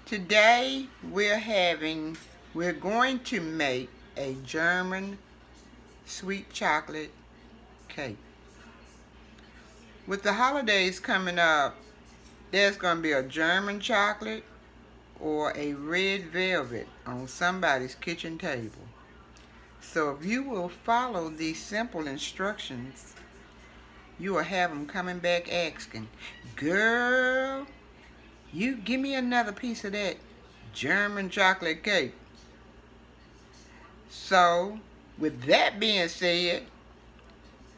Today we're going to make a German sweet chocolate cake. With the holidays coming up, there's going to be a German chocolate or a red velvet on somebody's kitchen table. So if you will follow these simple instructions, you will have them coming back asking, "Girl, you give me another piece of that German chocolate cake." So, with that being said,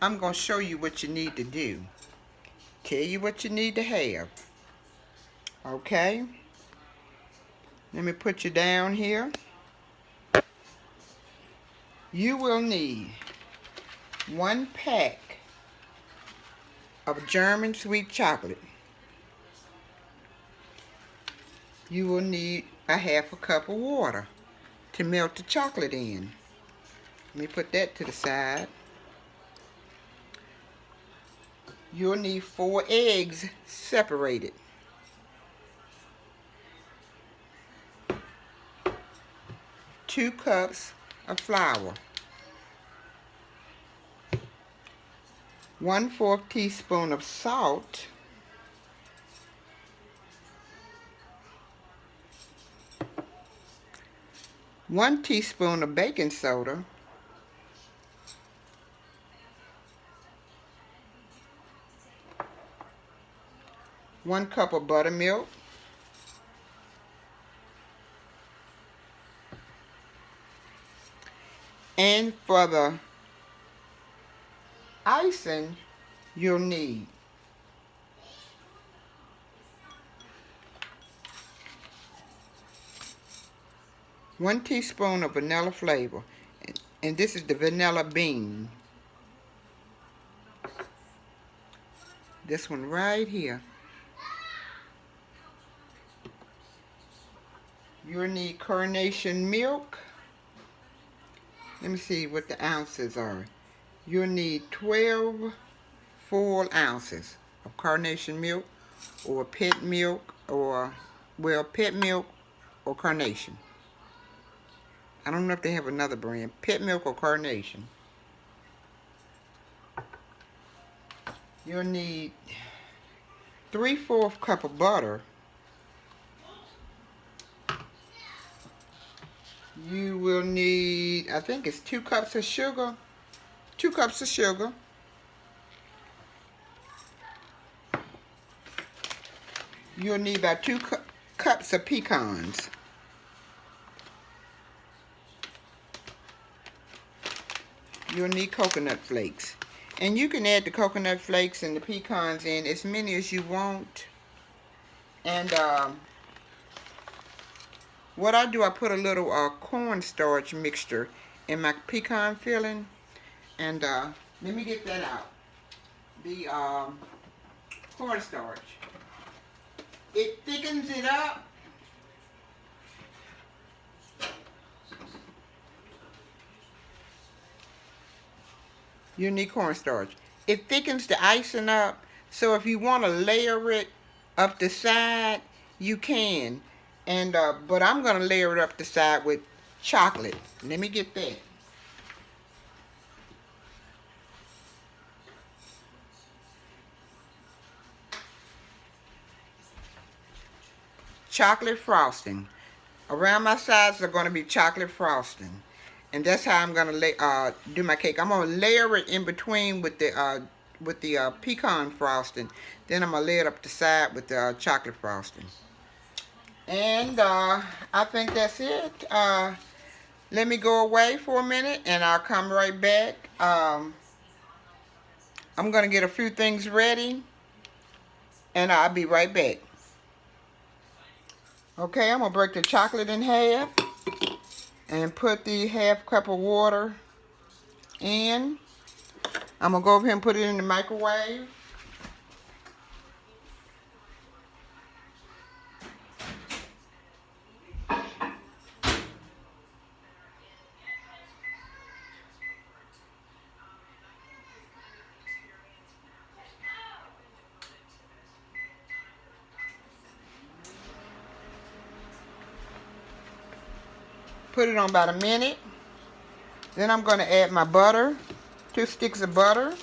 I'm going to show you what you need to do. Tell you what you need to have. Okay? Let me put you down here. You will need 1 pack of German sweet chocolate. You will need a 1/2 cup of water to melt the chocolate in. Let me put that to the side. You'll need 4 eggs separated. 2 cups of flour. 1/4 teaspoon of salt. 1 teaspoon of baking soda. 1 cup of buttermilk. And for the icing, you'll need 1 teaspoon of vanilla flavor. And this is the vanilla bean. This one right here. You'll need carnation milk. Let me see what the ounces are. You'll need 12 full ounces of carnation milk or pet milk or, well, pet milk or carnation. I don't know if they have another brand. Pet milk or carnation. You'll need 3/4 cup of butter. You will need, I think it's 2 cups of sugar. 2 cups of sugar. You'll need about 2 cups of pecans. You'll need coconut flakes. And you can add the coconut flakes and the pecans in as many as you want. And what I do, I put a little cornstarch mixture in my pecan filling. And let me get that out. The cornstarch. It thickens it up. You need cornstarch. It thickens the icing up, so if you want to layer it up the side, you can. And but I'm gonna layer it up the side with chocolate. Let me get that. Chocolate frosting. Around my sides are going to be chocolate frosting. And that's how I'm going to do my cake. I'm going to layer it in between with the pecan frosting. Then I'm going to lay it up the side with the chocolate frosting. And I think that's it. Let me go away for a minute and I'll come right back. I'm going to get a few things ready and I'll be right back. Okay, I'm going to break the chocolate in half and put the 1/2 cup of water in. I'm going to go over here and put it in the microwave. Put it on about a minute. Then I'm going to add my butter, 2 sticks of butter.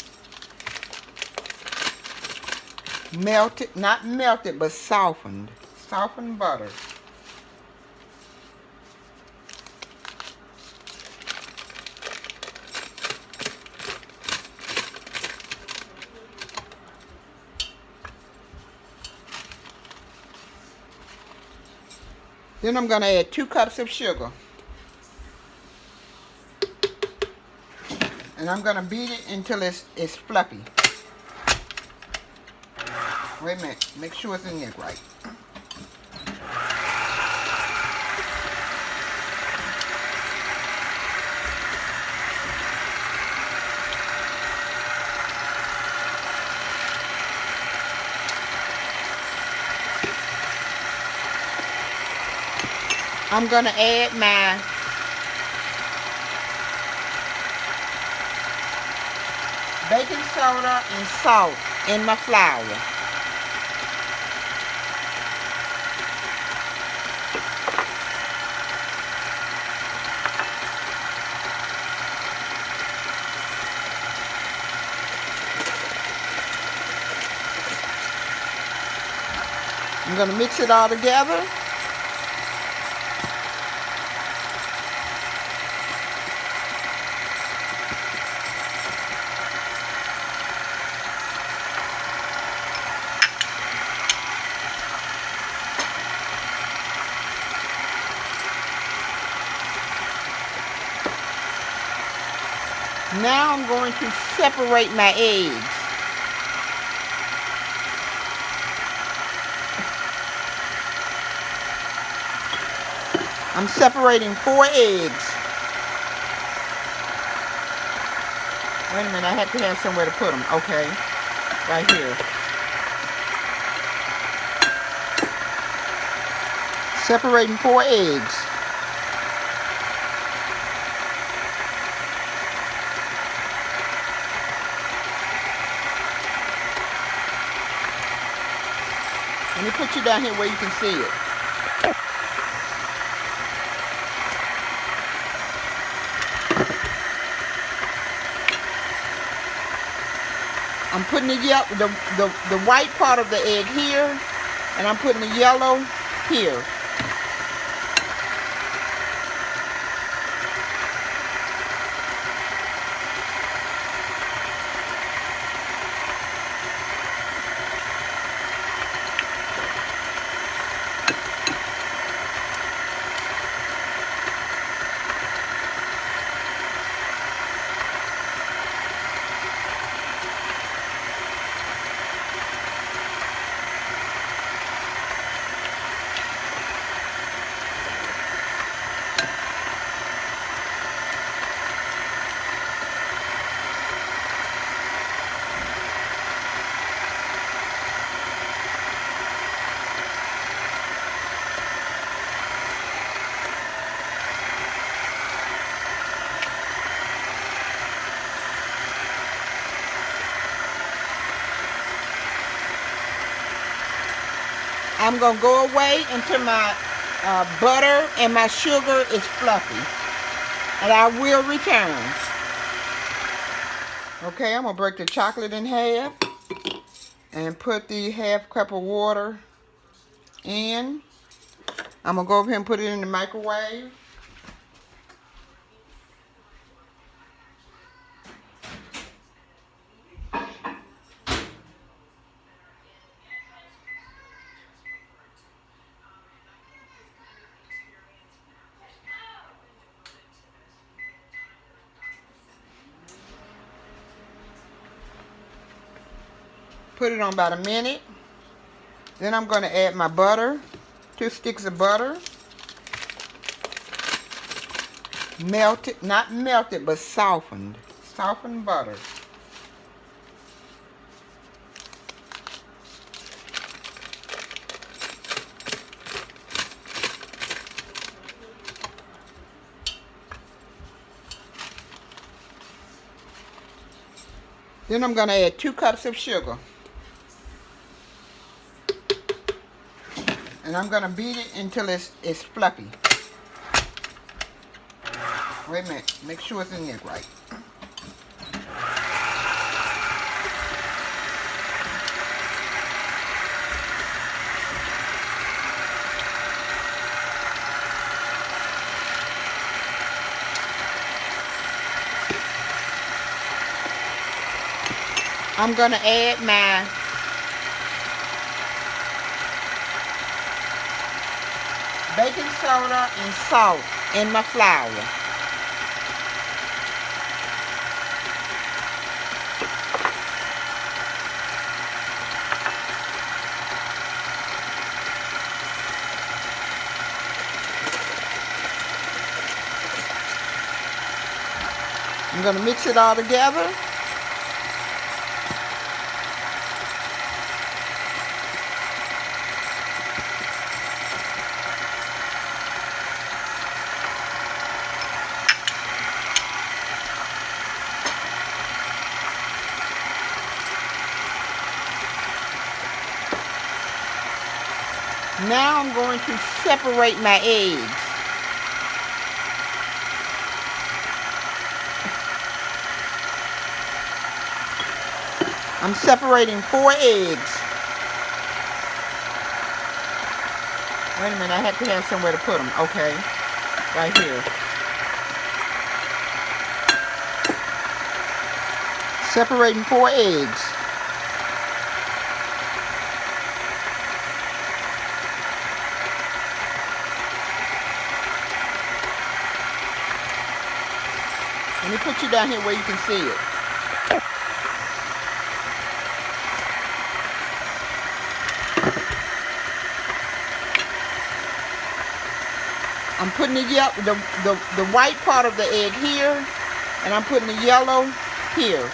Melted, not melted, but softened. Softened butter. Then I'm going to add 2 cups of sugar. And I'm going to beat it until it's fluffy. Wait a minute. Make sure it's in there right. I'm going to add my baking soda and salt in my flour. I'm going to mix it all together. Now I'm going to separate my eggs. I'm separating 4 eggs. Wait a minute, I have to have somewhere to put them. Okay, right here. Separating 4 eggs. Let me put you down here where you can see it. I'm putting the white part of the egg here, and I'm putting the yellow here. I'm going to go away until my butter and my sugar is fluffy. And I will return. Okay, I'm going to break the chocolate in half. And put the half cup of water in. I'm going to go over here and put it in the microwave. Put it on about a minute. Then I'm going to add my butter, 2 sticks of butter. Melted, not melted, but softened. Softened butter. Then I'm going to add 2 cups of sugar. And I'm going to beat it until it's fluffy. Wait a minute. Make sure it's in there right. I'm going to add my baking soda and salt in my flour. I'm going to mix it all together. Now I'm going to separate my eggs. I'm separating 4 eggs. Wait a minute, I have to have somewhere to put them. Okay, right here. Separating 4 eggs. Let me put you down here where you can see it. I'm putting the white part of the egg here, and I'm putting the yellow here.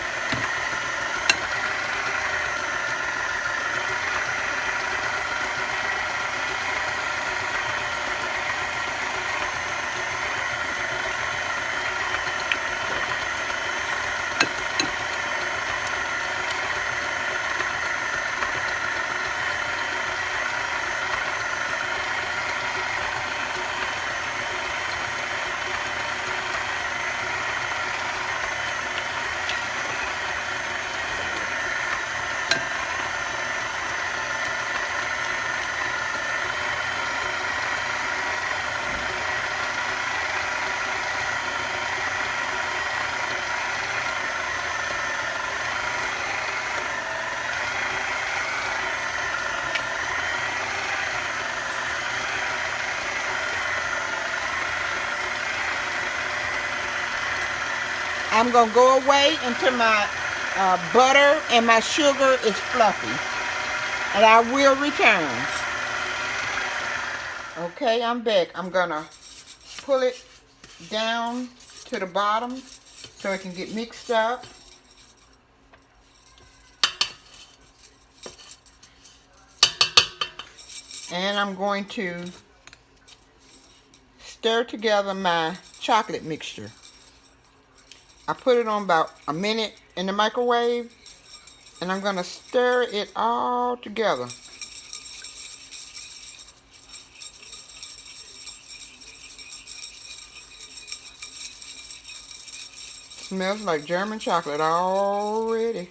I'm going to go away until my butter and my sugar is fluffy. And I will return. Okay, I'm back. I'm going to pull it down to the bottom so it can get mixed up. And I'm going to stir together my chocolate mixture. I put it on about a minute in the microwave, and I'm going to stir it all together. Smells like German chocolate already.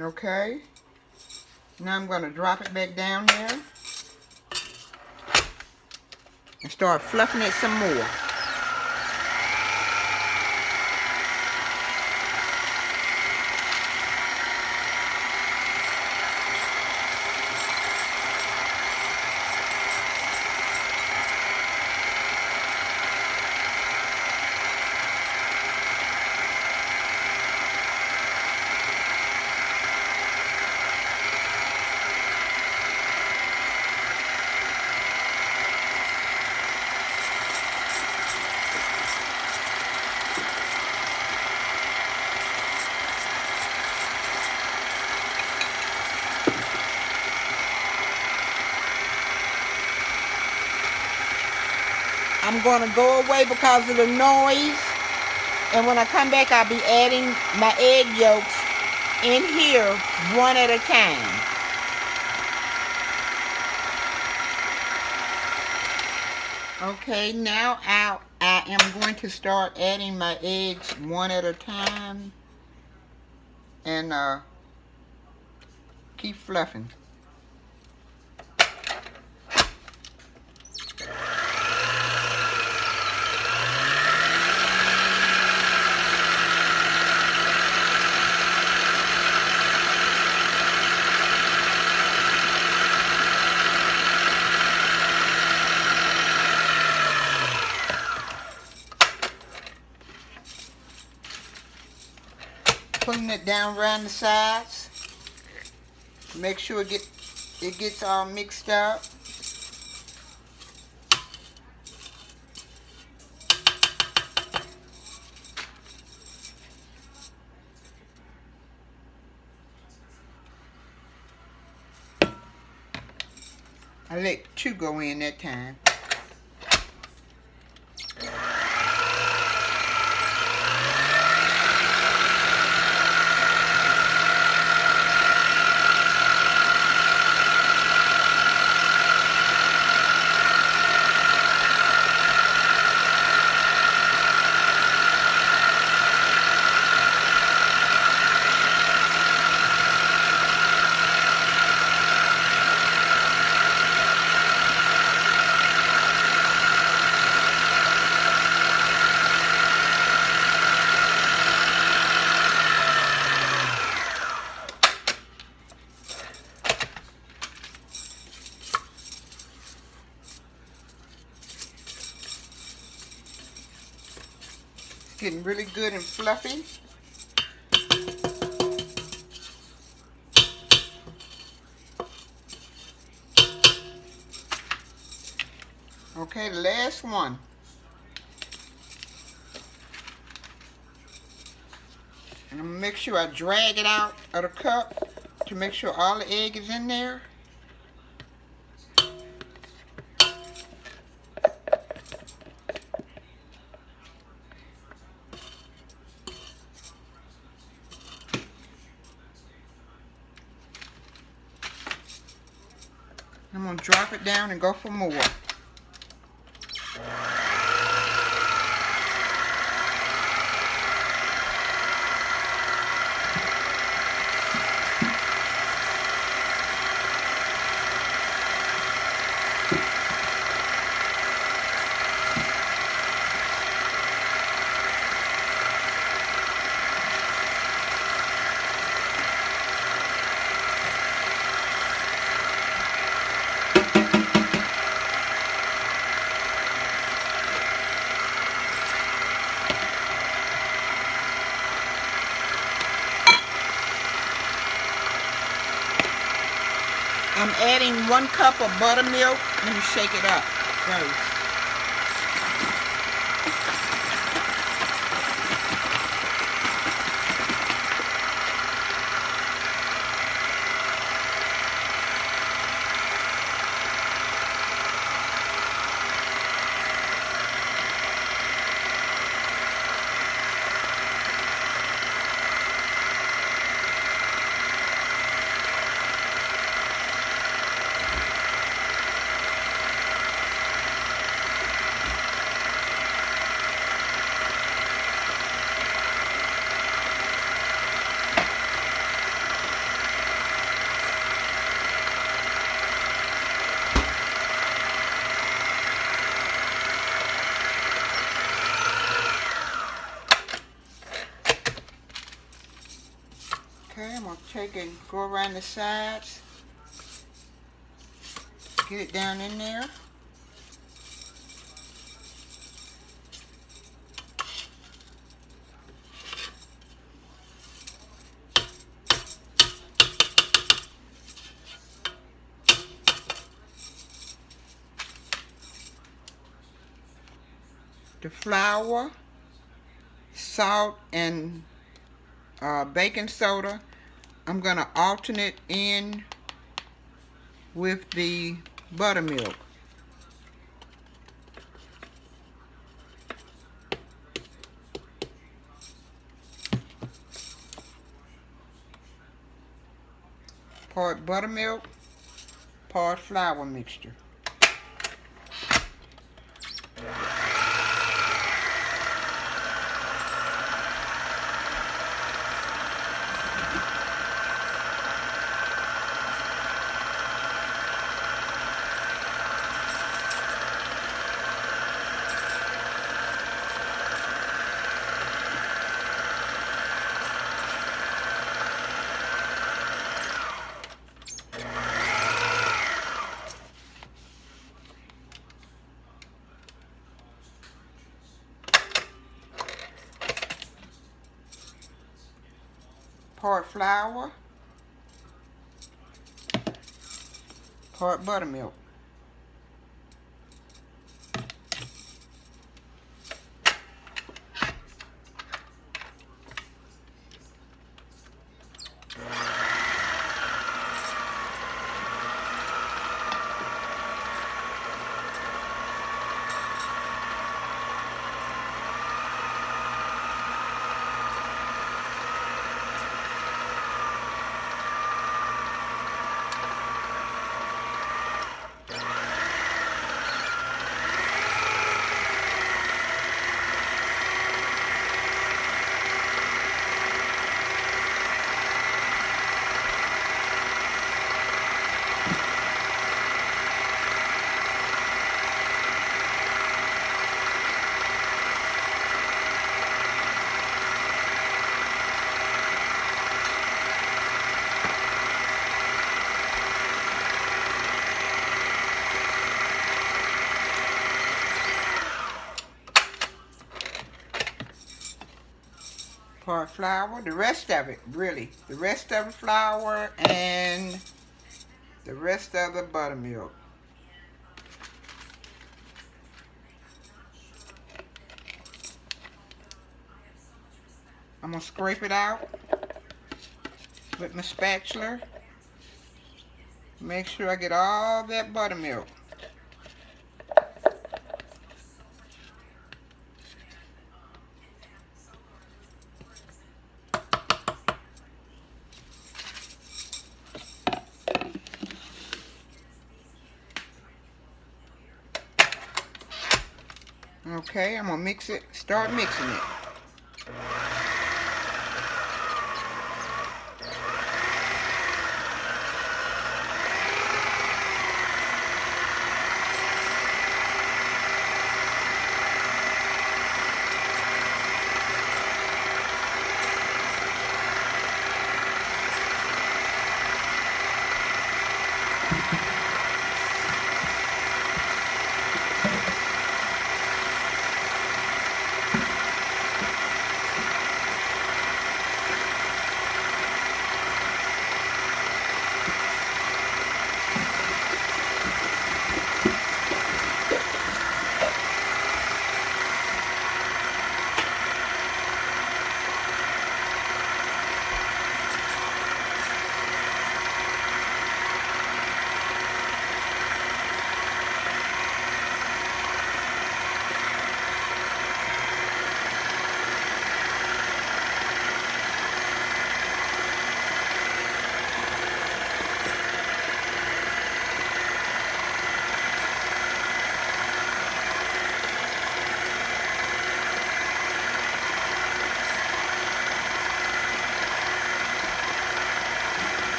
Okay, now I'm going to drop it back down there and start fluffing it some more. I'm going to go away because of the noise. And when I come back, I'll be adding my egg yolks in here one at a time. Okay, now I am going to start adding my eggs one at a time and keep fluffing. Putting it down around the sides. Make sure it gets all mixed up. I let 2 go in that time. Getting really good and fluffy. Okay, the last one. And I'm gonna make sure I drag it out of the cup to make sure all the egg is in there. I'm going to drop it down and go for more. I'm adding 1 cup of buttermilk. Let me shake it up first. Okay, I'm going to take and go around the sides. Get it down in there. The flour, salt, and baking soda, I'm going to alternate in with the buttermilk. part buttermilk, part flour mixture. Part flour, part buttermilk. Part flour, the rest of it, really. The rest of the flour and the rest of the buttermilk. I'm going to scrape it out with my spatula. Make sure I get all that buttermilk. Okay, I'm going to mix it, start mixing it.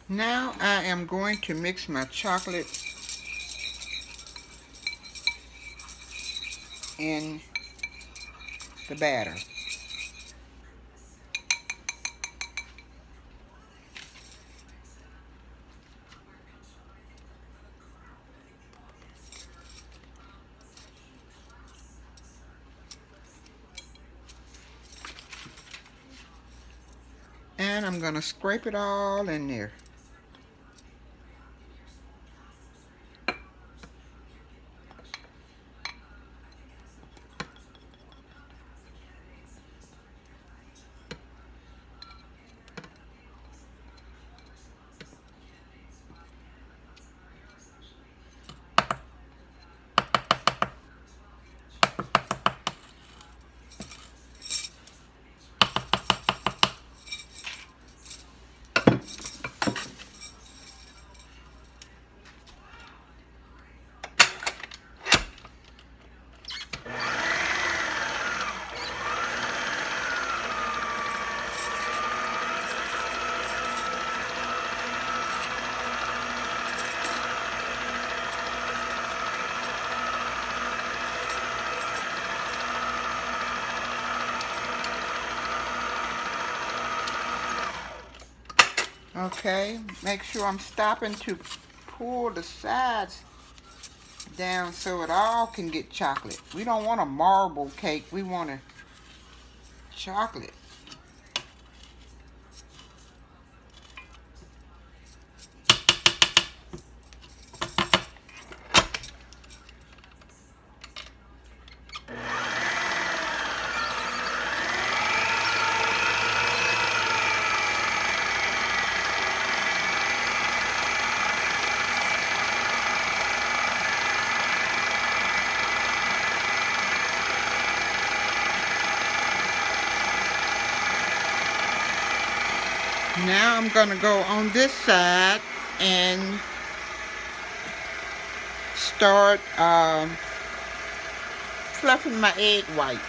Now I am going to mix my chocolate in the batter. And I'm going to scrape it all in there. Okay, make sure I'm stopping to pull the sides down so it all can get chocolate. We don't want a marble cake, we want a chocolate. Now I'm gonna go on this side and start fluffing my egg whites.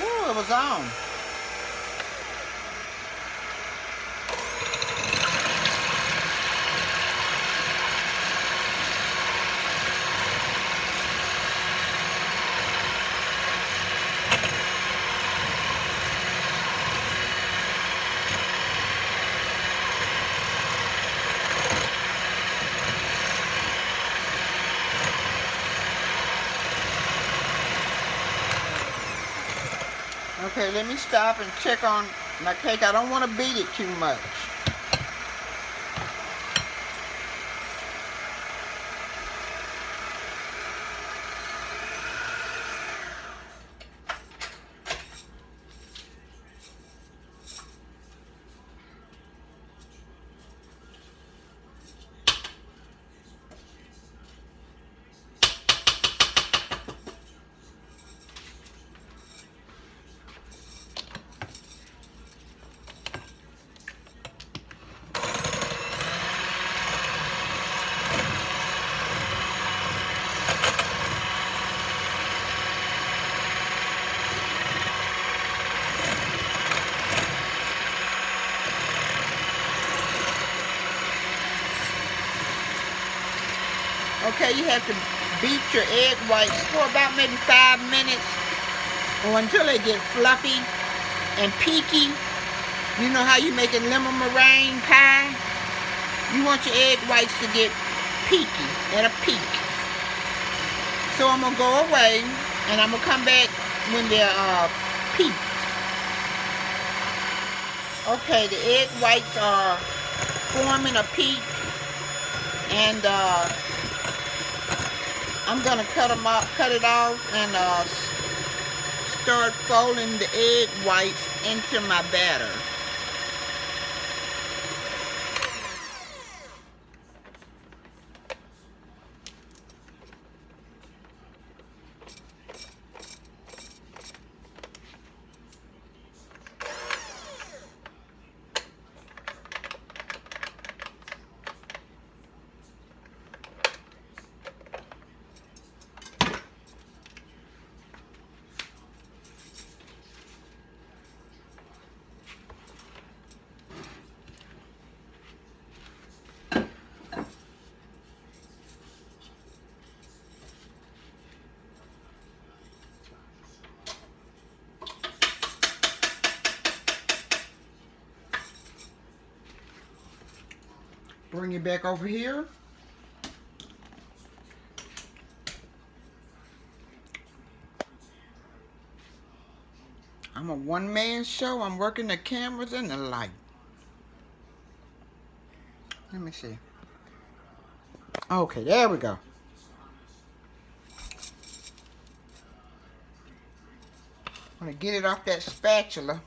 Ooh, it was on. Okay, let me stop and check on my cake. I don't want to beat it too much. Okay, you have to beat your egg whites for about maybe 5 minutes or until they get fluffy and peaky. You know how you make a lemon meringue pie? You want your egg whites to get peaky, at a peak. So I'm going to go away and I'm going to come back when they're peaked. Okay, the egg whites are forming a peak, and I'm gonna cut it off, and start folding the egg whites into my batter. Bring it back over here. I'm a one-man show. I'm working the cameras and the light. Let me see. Okay, there we go. I'm gonna get it off that spatula.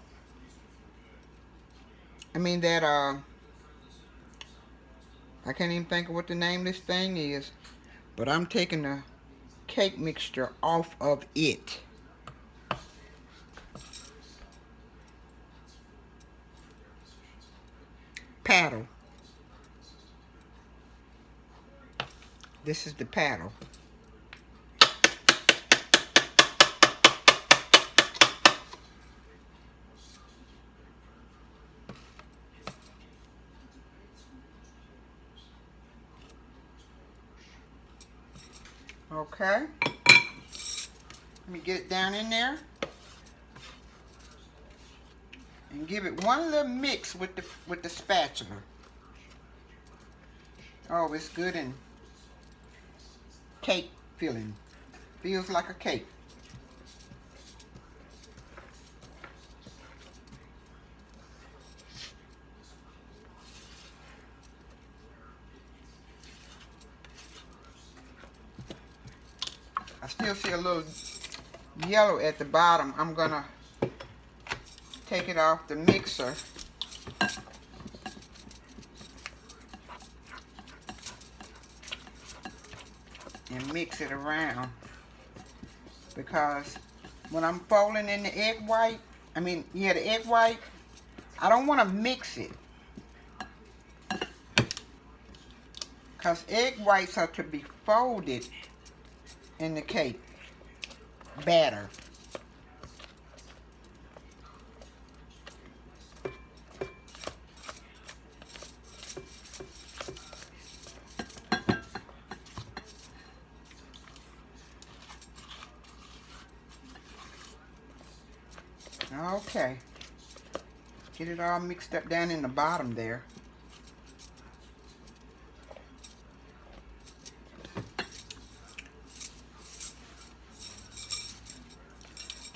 I mean that I can't even think of what the name of this thing is, but I'm taking the cake mixture off of it. Paddle. This is the paddle. Okay. Let me get it down in there. And give it one little mix with the spatula. Oh, it's good and cake filling. Feels like a cake. I still see a little yellow at the bottom. I'm gonna take it off the mixer and mix it around, because when I'm folding in the egg white, the egg white, I don't want to mix it, because egg whites are to be folded in the cake batter. Okay, get it all mixed up down in the bottom there.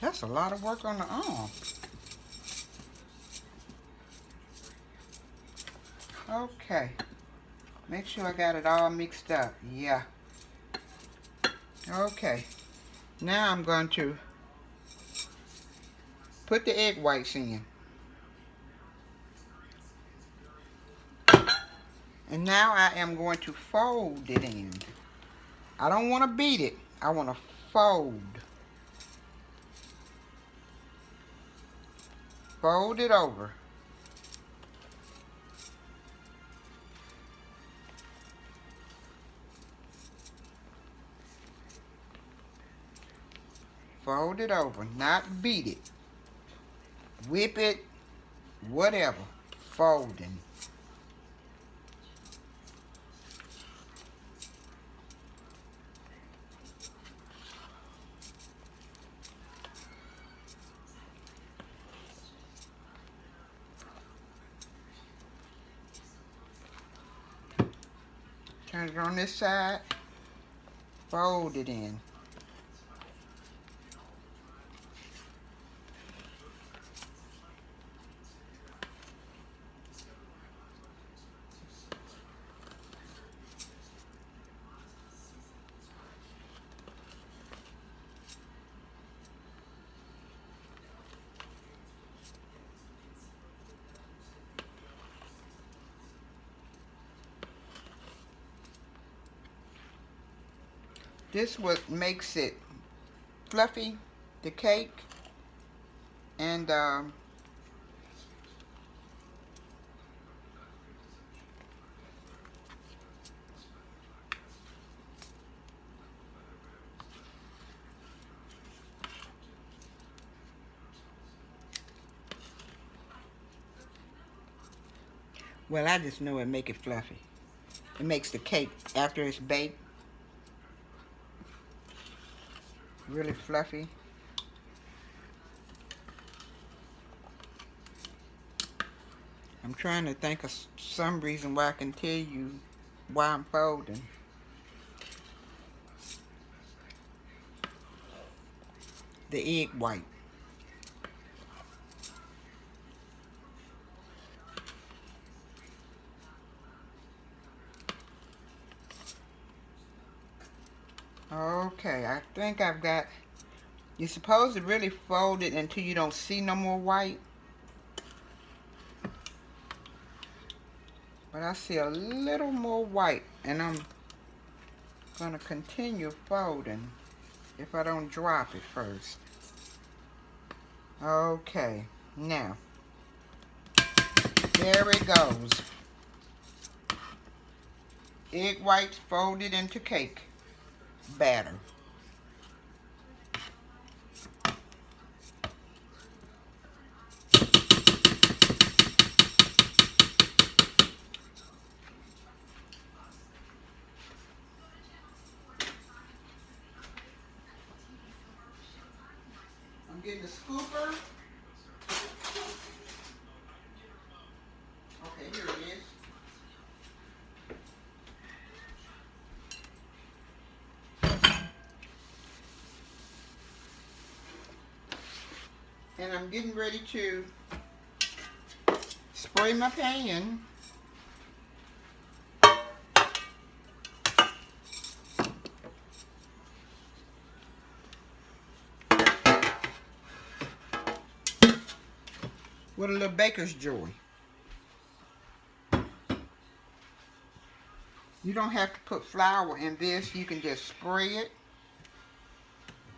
That's a lot of work on the arm. Okay, make sure I got it all mixed up. Yeah. Okay, now I'm going to put the egg whites in. And now I am going to fold it in. I don't want to beat it. I want to fold. Fold it over. Fold it over, not beat it. Whip it, whatever. Folding. Turn it on this side. Fold it in. This what makes it fluffy, the cake, and well, I just know it make it fluffy. It makes the cake, after it's baked, really fluffy. I'm trying to think of some reason why I can tell you why I'm folding. The egg white. Okay, I think I've got, you're supposed to really fold it until you don't see no more white. But I see a little more white, and I'm gonna continue folding if I don't drop it first. Okay, now, there it goes. Egg whites folded into cake batter. And I'm getting ready to spray my pan. With a little baker's joy. You don't have to put flour in this. You can just spray it.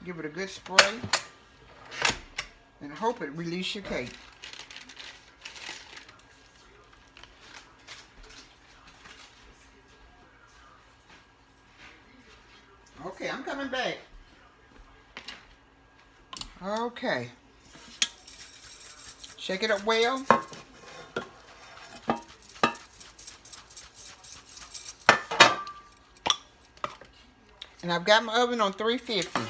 Give it a good spray. And hope it release your cake. Okay, I'm coming back. Okay. Shake it up well. And I've got my oven on 350.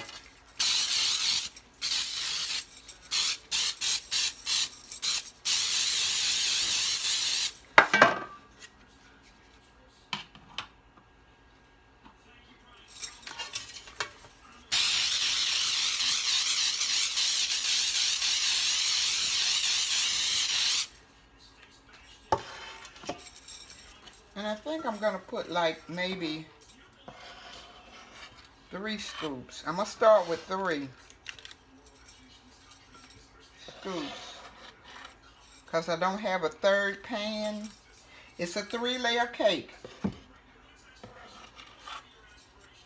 And I think I'm going to put like maybe 3 scoops. I'm going to start with 3 scoops. Because I don't have a third pan. It's a 3-layer cake.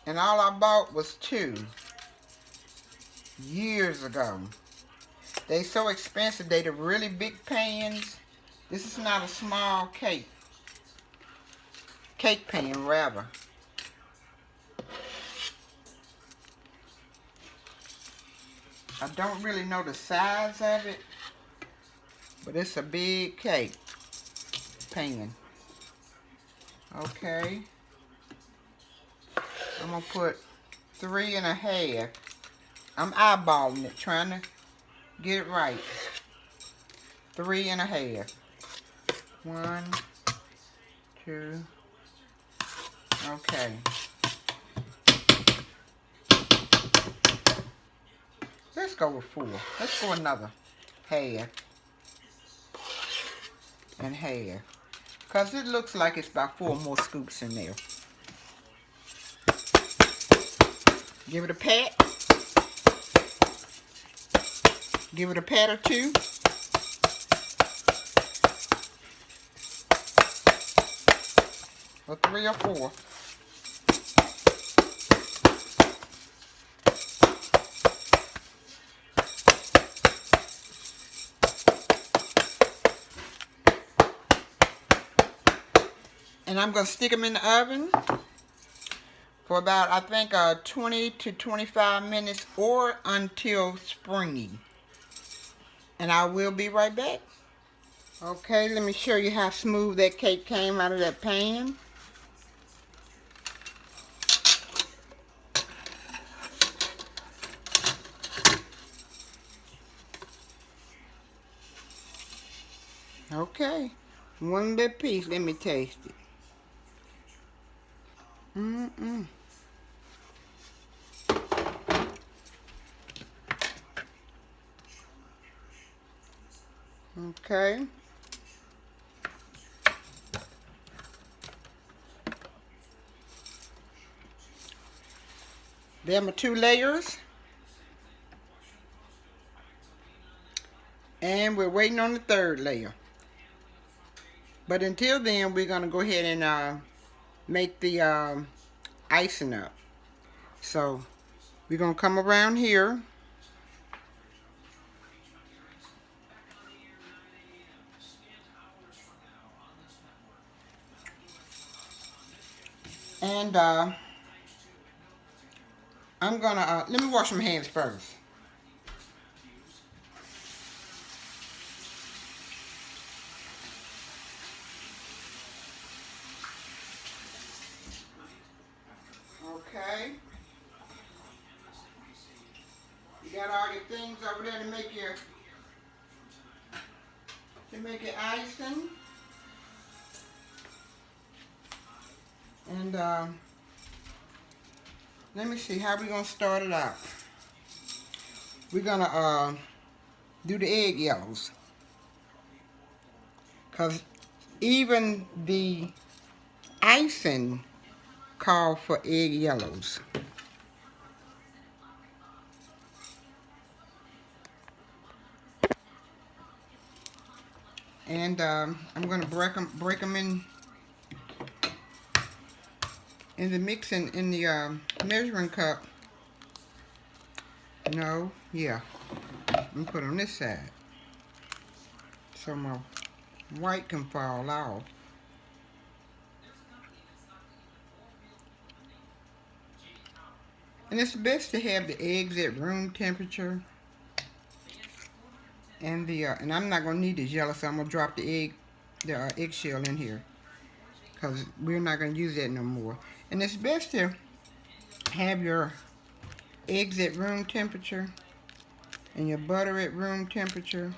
And all I bought was 2 years ago. They so expensive. They the really big pans. This is not a small cake. Cake pan, rather. I don't really know the size of it, but it's a big cake pan. Okay. I'm going to put 3.5. I'm eyeballing it, trying to get it right. 3.5. 1, 2. Okay. Let's go with 4. Let's go another half and half. Because it looks like it's about 4 more scoops in there. Give it a pat. Give it a pat or 2. Or 3 or 4. And I'm going to stick them in the oven for about, I think, 20 to 25 minutes or until springy. And I will be right back. Okay, let me show you how smooth that cake came out of that pan. Okay, one little piece, let me taste it. Okay. There are my 2 layers. And we're waiting on the 3rd layer. But until then, we're going to go ahead and make the icing up. So, we're going to come around here. And I'm going to, let me wash my hands first. Okay. You got all your things over there to make your icing. And let me see how we're gonna start it out. We're gonna do the egg yellows. Because even the icing called for egg yellows. And I'm going to break them in the mixing in the measuring cup. No, yeah. I'm going to put it on this side so my white can fall off. And it's best to have the eggs at room temperature. And and I'm not gonna need this yellow, so I'm gonna drop the eggshell in here, cause we're not gonna use that no more. And it's best to have your eggs at room temperature and your butter at room temperature.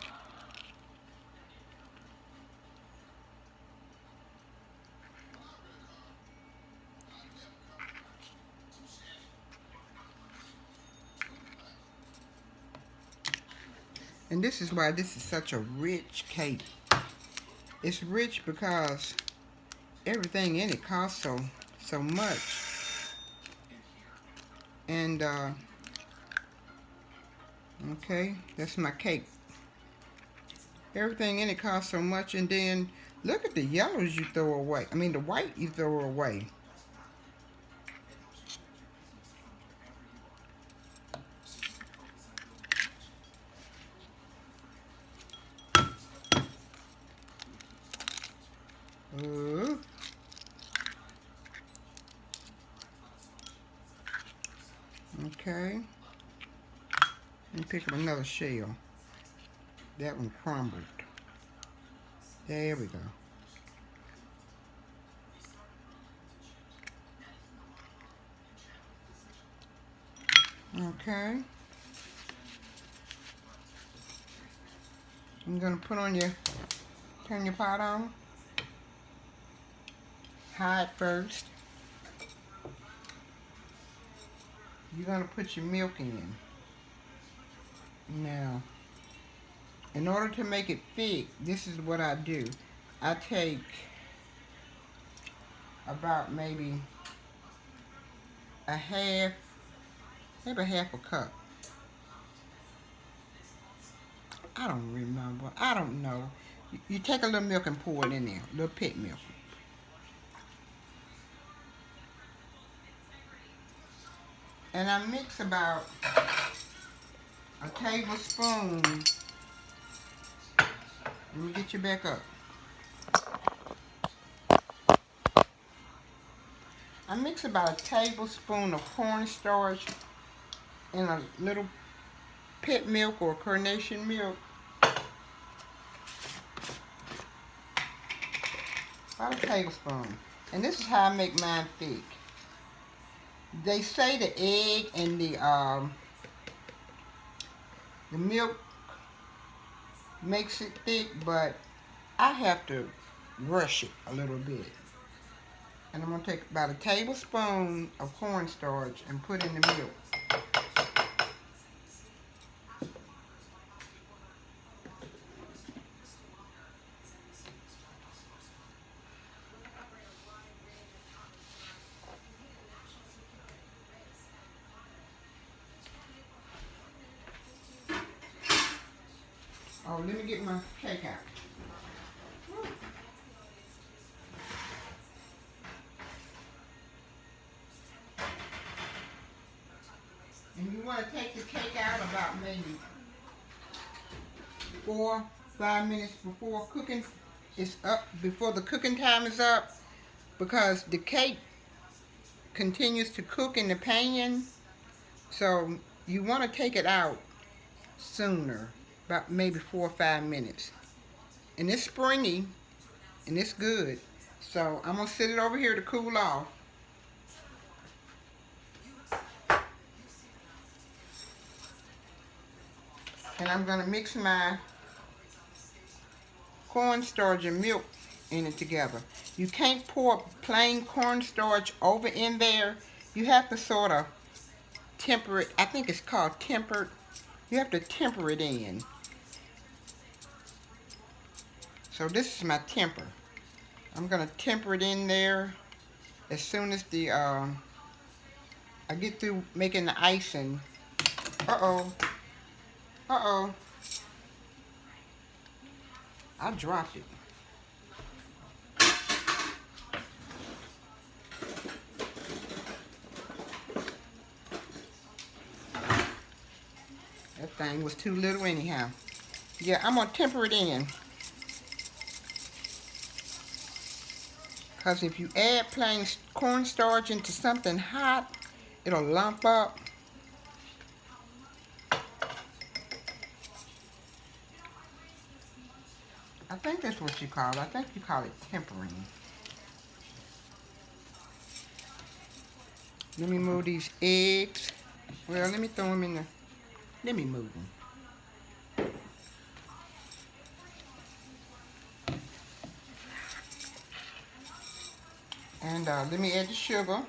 And this is why this is such a rich cake. It's rich because everything in it costs so much. And okay, that's my cake. Everything in it costs so much, and then look at the yellows you throw away. I mean the white you throw away. Okay. And pick up another shell. That one crumbled. There we go. Okay. I'm gonna turn your pot on. High it first. You're gonna put your milk in. Now, in order to make it thick, this is what I do. I take about maybe maybe half a cup. I don't remember. I don't know. You take a little milk and pour it in there, a little pit milk. And I mix about a tablespoon. Let me get you back up. I mix about a tablespoon of cornstarch in a little pit milk or carnation milk. About a tablespoon. And this is how I make mine thick. They say the egg and the milk makes it thick, but I have to rush it a little bit. And I'm going to take about a tablespoon of cornstarch and put in the milk. Oh, let me get my cake out. And you want to take the cake out about maybe 4-5 minutes before cooking is up, before the cooking time is up, because the cake continues to cook in the pan. So you want to take it out sooner, about maybe 4 or 5 minutes. And it's springy and it's good. So I'm going to sit it over here to cool off. And I'm going to mix my cornstarch and milk in it together. You can't pour plain cornstarch over in there. You have to sort of temper it. I think it's called tempered. You have to temper it in. So this is my temper. I'm gonna temper it in there as soon as I get through making the icing. Uh-oh. Uh-oh. I dropped it. That thing was too little anyhow. Yeah, I'm gonna temper it in. Because if you add plain cornstarch into something hot, it'll lump up. I think that's what you call it. I think you call it tempering. Let me move these eggs. Well, let me throw them in the... Let me move them. And let me add the sugar.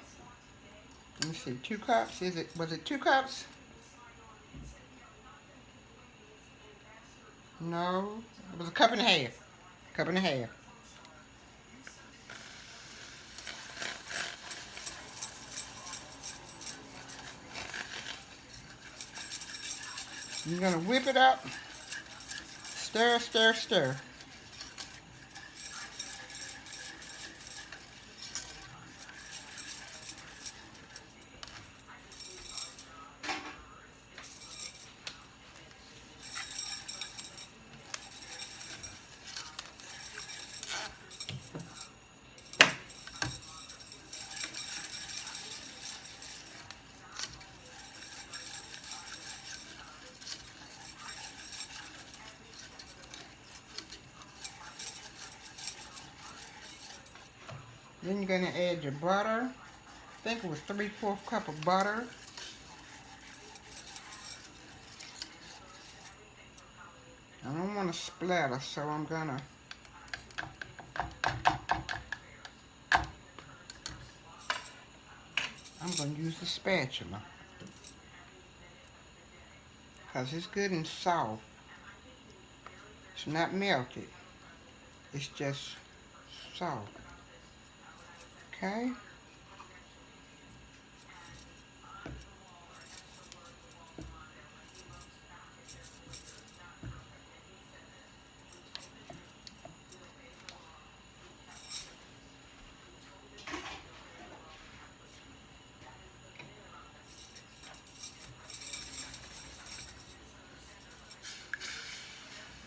Let me see, 2 cups. Was it 2 cups? No, it was a cup and a half. Cup and a half. You're gonna whip it up. Stir, stir, stir. Then you're gonna add your butter. I think it was 3/4 cup of butter. I don't want to splatter, so I'm gonna use the spatula. Because it's good and soft. It's not melted. It's just soft. Okay?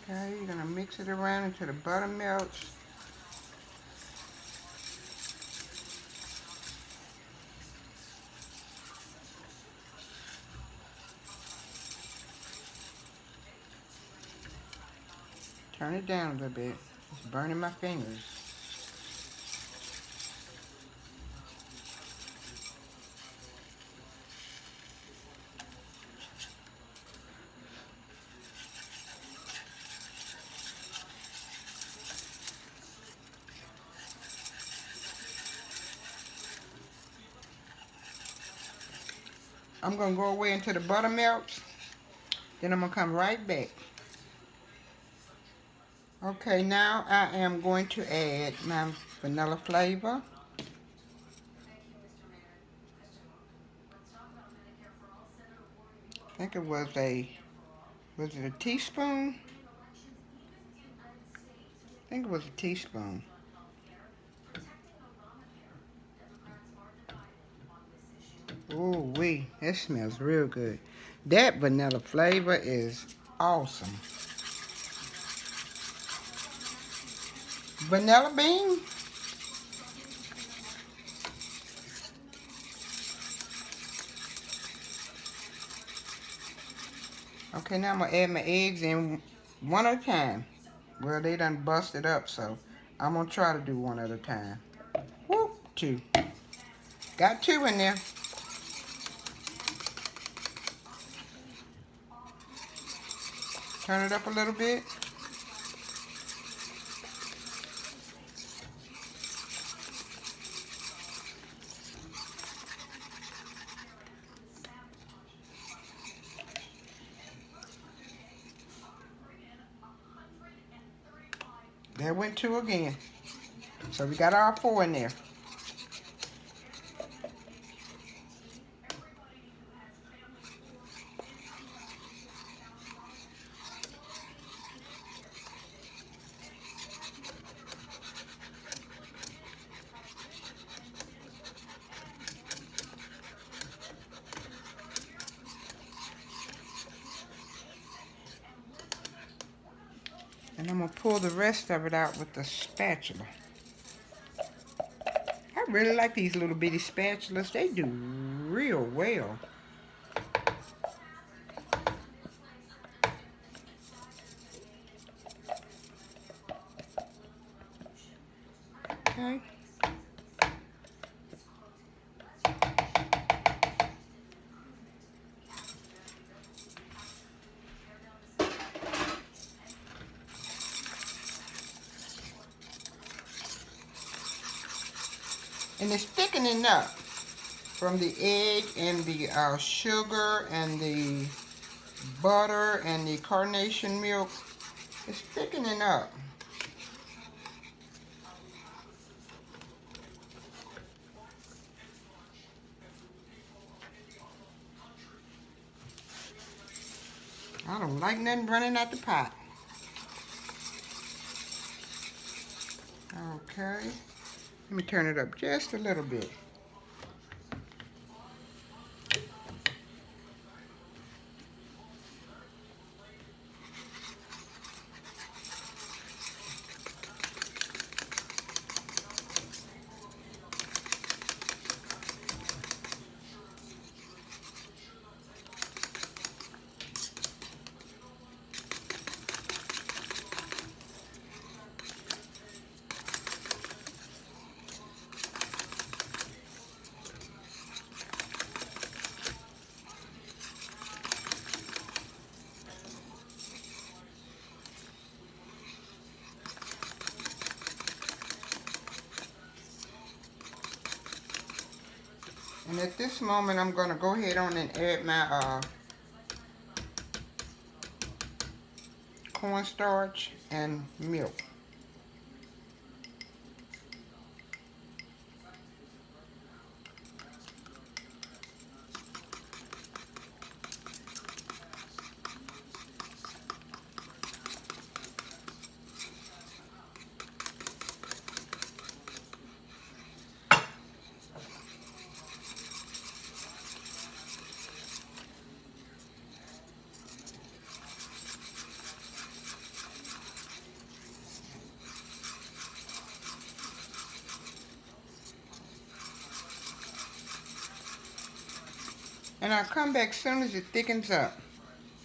Okay, you're gonna mix it around until the butter melts. Turn it down a little bit. It's burning my fingers. I'm gonna go away until the butter melts. Then I'm gonna come right back. Okay, now I am going to add my vanilla flavor. I think it was it a teaspoon? I think it was a teaspoon. Ooh wee, that smells real good. That vanilla flavor is awesome. Vanilla bean? Okay, now I'm gonna add my eggs in one at a time. Well, they done busted up, so I'm gonna try to do one at a time. Whoop, 2. Got 2 in there. Turn it up a little bit. There went 2 again. So we got our 4 in there. And I'm going to pull the rest of it out with the spatula. I really like these little bitty spatulas. They do real well. Okay. And it's thickening up from the egg and the sugar and the butter and the carnation milk. It's thickening up. I don't like nothing running out the pot. Okay. Let me turn it up just a little bit. And at this moment, I'm going to go ahead on and add my cornstarch and milk. And I'll come back as soon as it thickens up.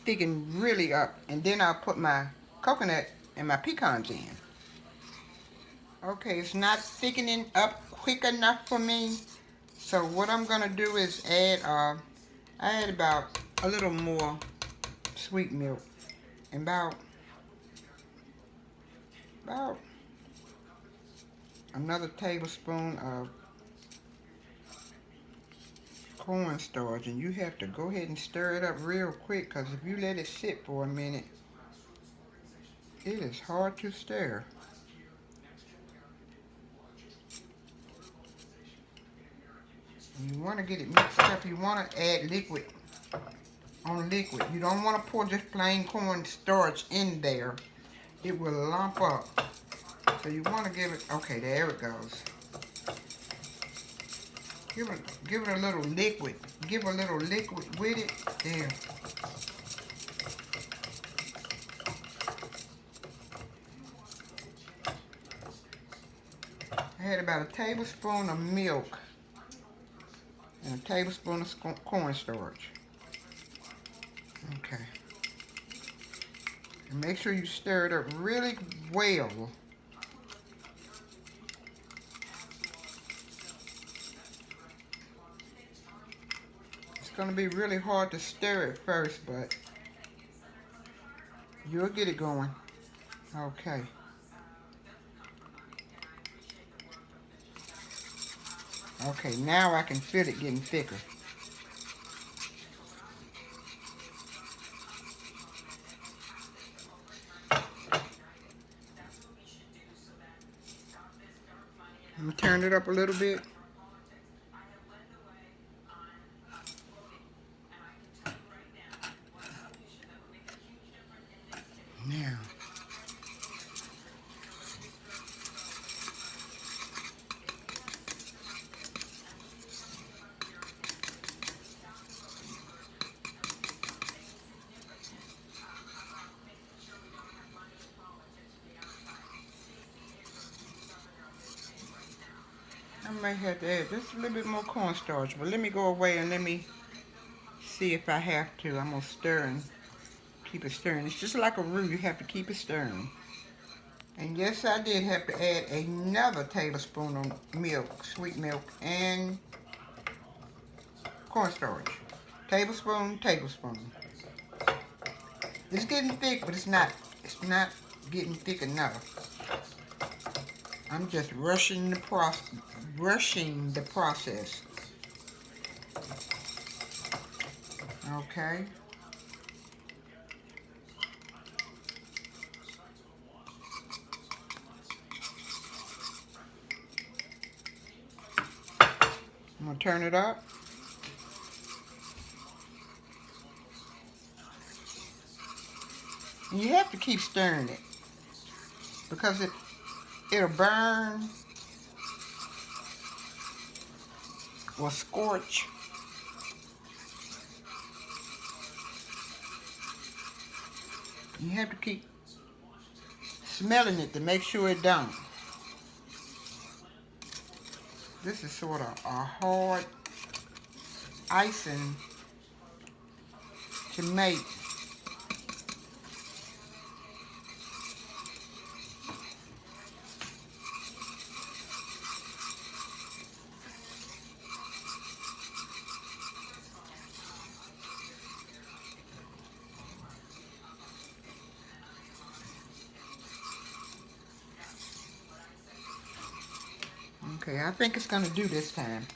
Thicken really up. And then I'll put my coconut and my pecans in. Okay, it's not thickening up quick enough for me. So what I'm going to do is add about a little more sweet milk. And about another tablespoon of cornstarch, and you have to go ahead and stir it up real quick, because if you let it sit for a minute, it is hard to stir. And you want to get it mixed up. You want to add liquid on liquid. You don't want to pour just plain cornstarch in there. It will lump up. So you want to give it, okay, there it goes. Give it a little liquid. Give a little liquid with it. There. I had about a tablespoon of milk and a tablespoon of cornstarch. Okay. And make sure you stir it up really well. It's going to be really hard to stir it first, but you'll get it going. Okay. Okay, now I can feel it getting thicker. I'm gonna turn it up a little bit. Now, I might have to add just a little bit more cornstarch, but let me go away and let me see if I have to. I'm gonna stir and keep it stirring. It's just like a roux, you have to keep it stirring. And yes, I did have to add another tablespoon of milk, sweet milk, and cornstarch. Tablespoon, tablespoon. It's getting thick, but it's not getting thick enough. I'm just rushing the process. Okay. I'm gonna turn it up. And you have to keep stirring it because it'll burn or scorch. You have to keep smelling it to make sure it don't. This is sort of a hard icing to make. Okay, I think it's gonna do this time.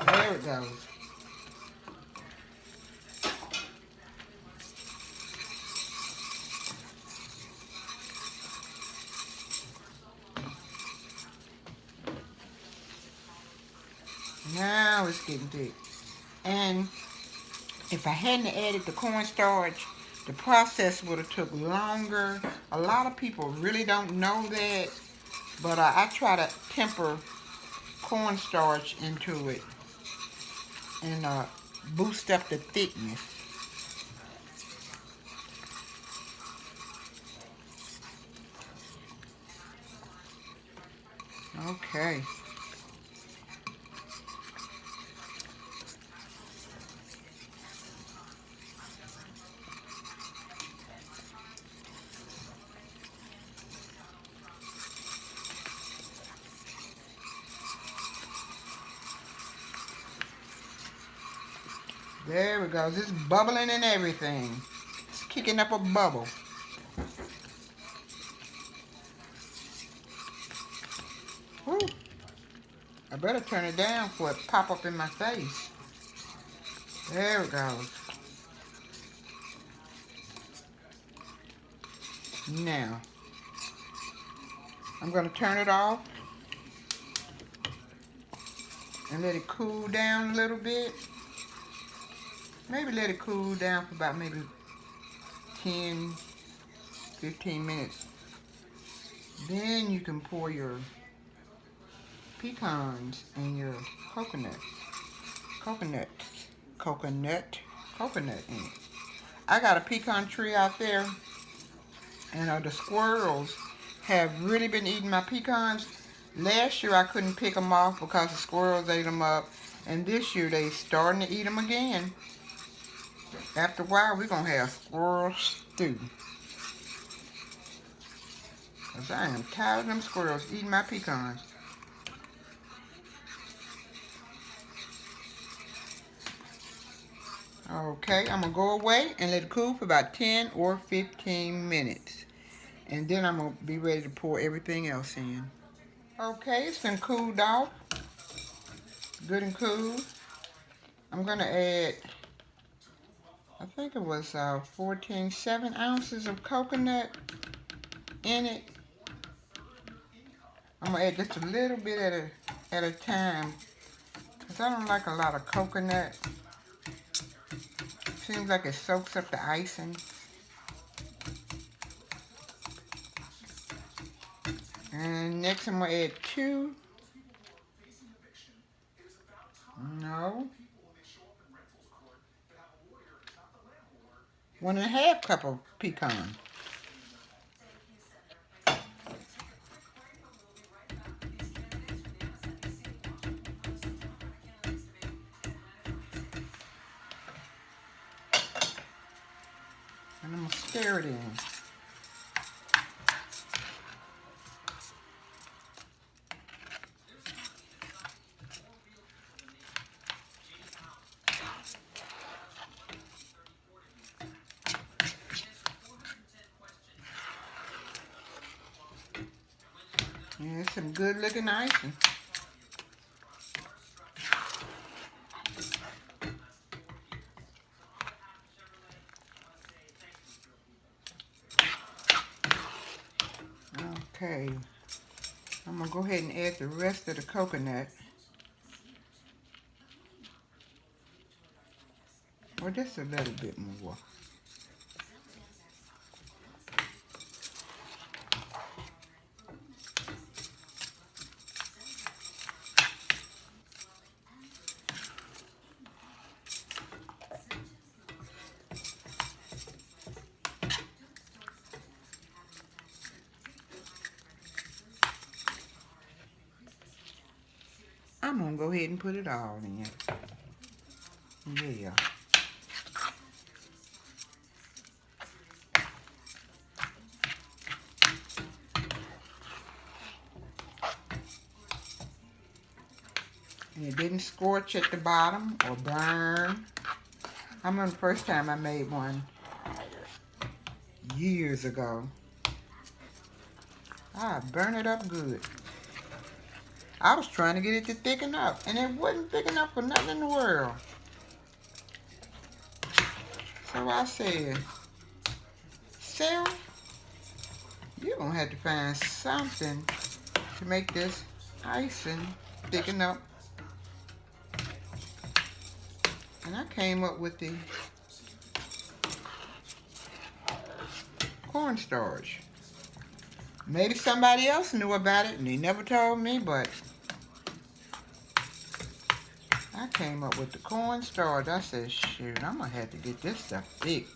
There it goes. Now it's getting thick. And if I hadn't added the cornstarch, the process would have took longer. A lot of people really don't know that, but I try to temper cornstarch into it and boost up the thickness. Okay. There we go. It's bubbling and everything. It's kicking up a bubble. Woo. I better turn it down before it pop up in my face. There it goes. Now, I'm going to turn it off and let it cool down a little bit. Maybe let it cool down for about maybe 10, 15 minutes. Then you can pour your pecans and your coconut in it. I got a pecan tree out there, and the squirrels have really been eating my pecans. Last year I couldn't pick them off because the squirrels ate them up, and this year they starting to eat them again. After a while we're gonna have squirrel stew, cause I am tired of them squirrels eating my pecans. Okay, I'm gonna go away and let it cool for about 10 or 15 minutes. And then I'm gonna be ready to pour everything else in. Okay, it's been cooled off. Good and cool. I'm gonna add, I think it was 7 ounces of coconut in it. I'm gonna add just a little bit at a time, because I don't like a lot of coconut. Seems like it soaks up the icing. And next I'm gonna add 1.5 cup of pecan. And I'm gonna stir it in. Yeah, it's some good looking icing. Okay, I'm gonna go ahead and add the rest of the coconut. Or just a little bit more. I'm gonna go ahead and put it all in. Yeah. And it didn't scorch at the bottom or burn. I remember the first time I made one years ago. I burned it up good. I was trying to get it to thicken up, and it wasn't thick enough for nothing in the world. So I said, Sarah, you're going to have to find something to make this icing thicken up. And I came up with the cornstarch. Maybe somebody else knew about it and they never told me, but I came up with the cornstarch. I said, shoot, I'm going to have to get this stuff thick.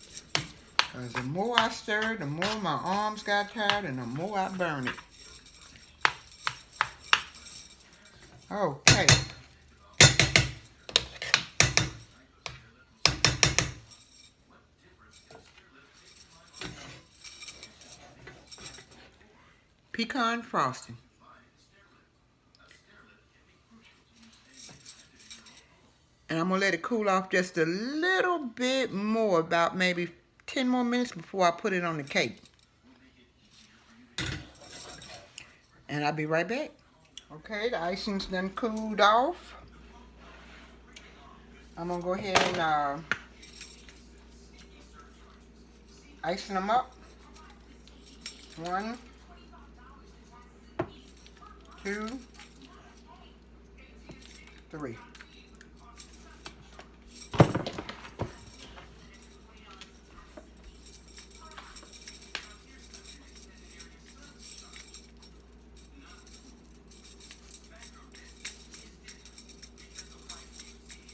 Because the more I stirred, the more my arms got tired and the more I burned it. Okay. Pecan frosting. And I'm going to let it cool off just a little bit more, about maybe 10 more minutes before I put it on the cake. And I'll be right back. Okay, the icing's done cooled off. I'm going to go ahead and icing them up. 1, 2, 3.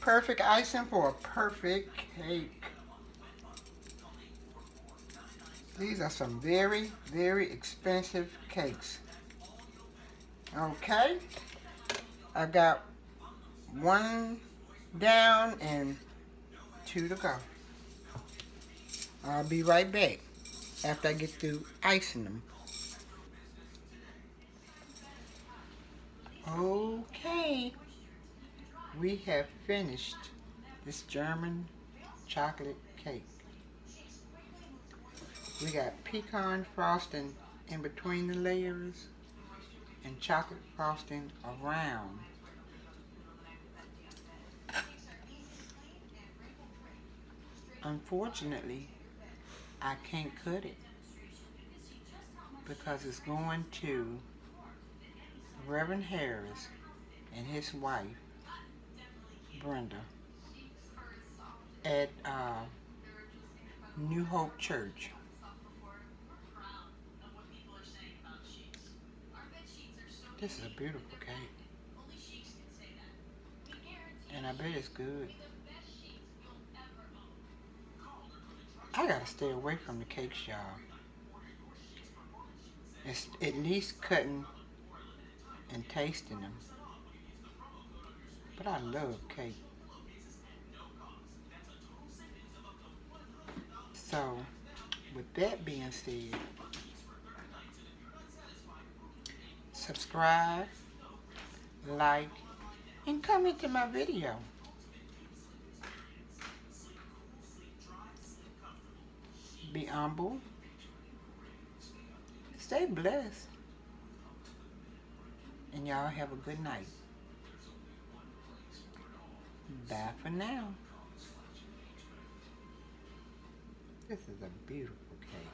Perfect icing for a perfect cake. These are some very, very expensive cakes. Okay, I got 1 down and 2 to go. I'll be right back after I get through icing them. Okay, we have finished this German chocolate cake. We got pecan frosting in between the layers and chocolate frosting around. Unfortunately, I can't cut it because it's going to Reverend Harris and his wife, Brenda, at New Hope Church. This is a beautiful cake, and I bet it's good. I gotta stay away from the cakes, y'all. It's at least cutting and tasting them. But I love cake. So, with that being said, subscribe, like, and comment to my video. Be humble. Stay blessed. And y'all have a good night. Bye for now. This is a beautiful cake.